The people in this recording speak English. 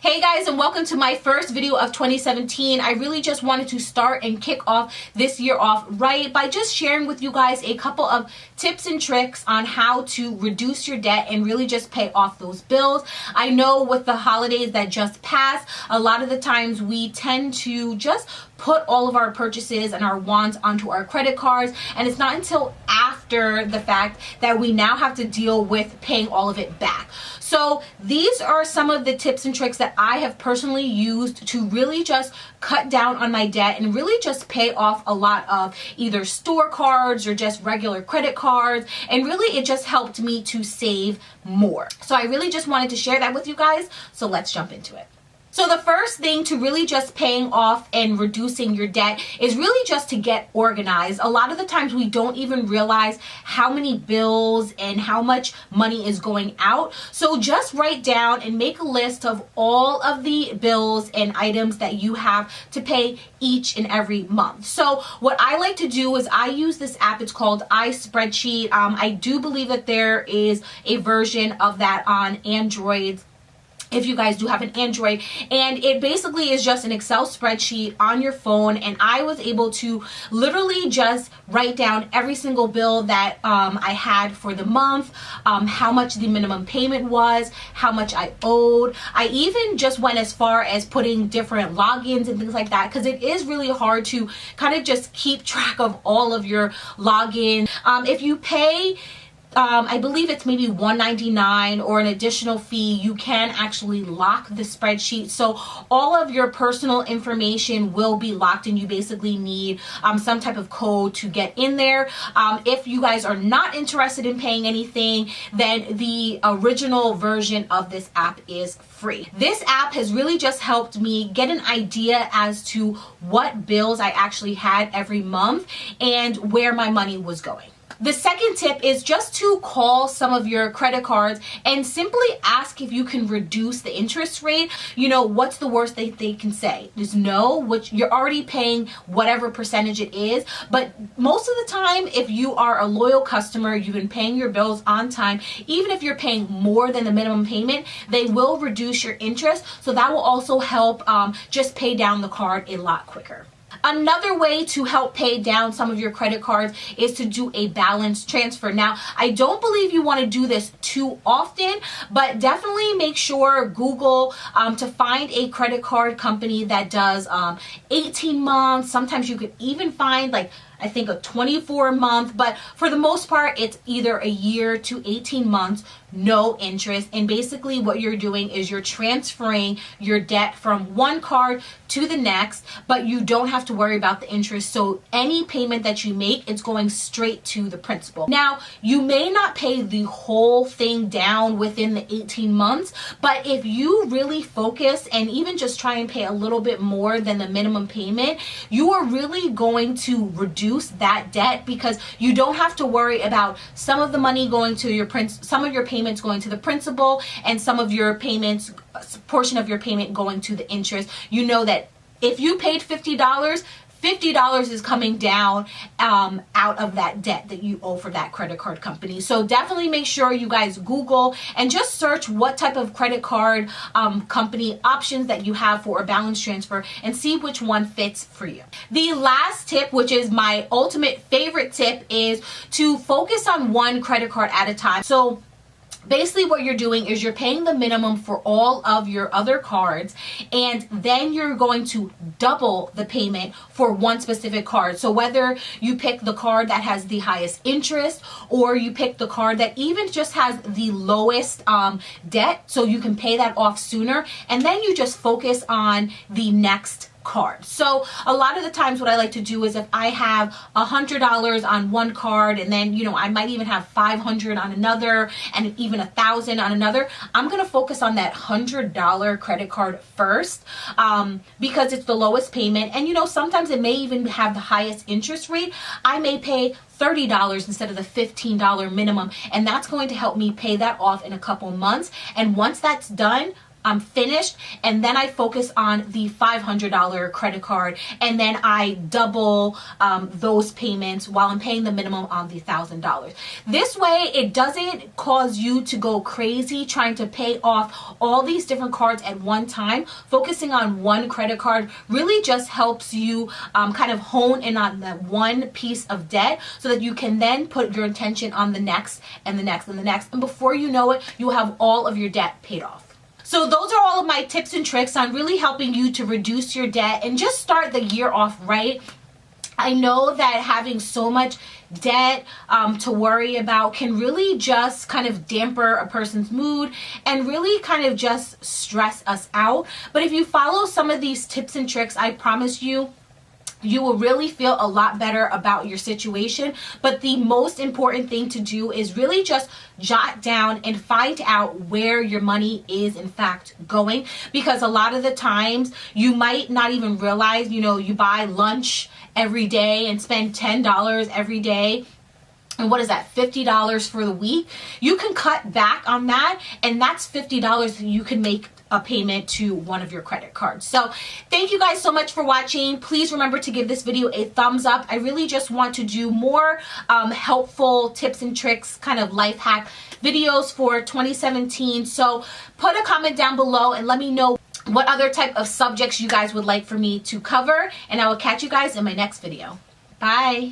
Hey guys, and welcome to my first video of 2017. I really just wanted to start and kick off this year off right by just sharing with you guys a couple of tips and tricks on how to reduce your debt and really just pay off those bills. I know with the holidays that just passed, a lot of the times we tend to just put all of our purchases and our wants onto our credit cards, and it's not until after the fact that we now have to deal with paying all of it back. So these are some of the tips and tricks that I have personally used to really just cut down on my debt and really just pay off a lot of either store cards or just regular credit cards, and really it just helped me to save more. So I really just wanted to share that with you guys, so let's jump into it. So the first thing to really just paying off and reducing your debt is really just to get organized. A lot of the times we don't even realize how many bills and how much money is going out. So just write down and make a list of all of the bills and items that you have to pay each and every month. So what I like to do is I use this app. It's called iSpreadsheet. I do believe that there is a version of that on Android, if you guys do have an Android, and it basically is just an Excel spreadsheet on your phone. And I was able to literally just write down every single bill that I had for the month, how much the minimum payment was, how much I owed. I even just went as far as putting different logins and things like that, because it is really hard to kind of just keep track of all of your logins. If you pay I believe it's maybe $1.99 or an additional fee, you can actually lock the spreadsheet. So all of your personal information will be locked, and you basically need some type of code to get in there. If you guys are not interested in paying anything, then the original version of this app is free. This app has really just helped me get an idea as to what bills I actually had every month and where my money was going. The second tip is just to call some of your credit cards and simply ask if you can reduce the interest rate. You know, what's the worst they can say? Just no, which you're already paying whatever percentage it is. But most of the time, if you are a loyal customer, you've been paying your bills on time, even if you're paying more than the minimum payment, they will reduce your interest. So that will also help just pay down the card a lot quicker. Another way to help pay down some of your credit cards is to do a balance transfer. Now, I don't believe you want to do this too often, but definitely make sure Google to find a credit card company that does 18 months. Sometimes you could even find I think a 24-month, but for the most part, it's either a year to 18 months, no interest. And basically what you're doing is you're transferring your debt from one card to the next, but you don't have to worry about the interest. So any payment that you make, it's going straight to the principal. Now, you may not pay the whole thing down within the 18 months, but if you really focus and even just try and pay a little bit more than the minimum payment, you are really going to reduce that debt, because you don't have to worry about some of the money going to your some of your payments going to the principal, and some of your payments, portion of your payment going to the interest. You know that if you paid $50 is coming down out of that debt that you owe for that credit card company. So definitely make sure you guys Google and just search what type of credit card company options that you have for a balance transfer and see which one fits for you. The last tip, which is my ultimate favorite tip, is to focus on one credit card at a time. So basically what you're doing is you're paying the minimum for all of your other cards, and then you're going to double the payment for one specific card. So whether you pick the card that has the highest interest, or you pick the card that even just has the lowest debt, so you can pay that off sooner, and then you just focus on the next card. So a lot of the times what I like to do is if I have $100 on one card, and then I might even have $500 on another, and even $1,000 on another, I'm going to focus on that $100 credit card first, because it's the lowest payment, and sometimes it may even have the highest interest rate. I may pay $30 instead of the $15 minimum, and that's going to help me pay that off in a couple months. And once that's done, finished, and then I focus on the $500 credit card, and then I double those payments while I'm paying the minimum on the $1,000. This way it doesn't cause you to go crazy trying to pay off all these different cards at one time. Focusing on one credit card really just helps you kind of hone in on that one piece of debt, so that you can then put your attention on the next and the next and the next, and before you know it, you'll have all of your debt paid off. So those are all of my tips and tricks on really helping you to reduce your debt and just start the year off right. I know that having so much debt to worry about can really just kind of damper a person's mood and really kind of just stress us out. But if you follow some of these tips and tricks, I promise you, you will really feel a lot better about your situation. But the most important thing to do is really just jot down and find out where your money is in fact going, because a lot of the times you might not even realize, you buy lunch every day and spend $10 every day. And what is that, $50 for the week? You can cut back on that, and that's $50 that you can make a payment to one of your credit cards. So thank you guys so much for watching. Please remember to give this video a thumbs up. I really just want to do more helpful tips and tricks, kind of life hack videos for 2017. So put a comment down below and let me know what other type of subjects you guys would like for me to cover, and I will catch you guys in my next video. Bye.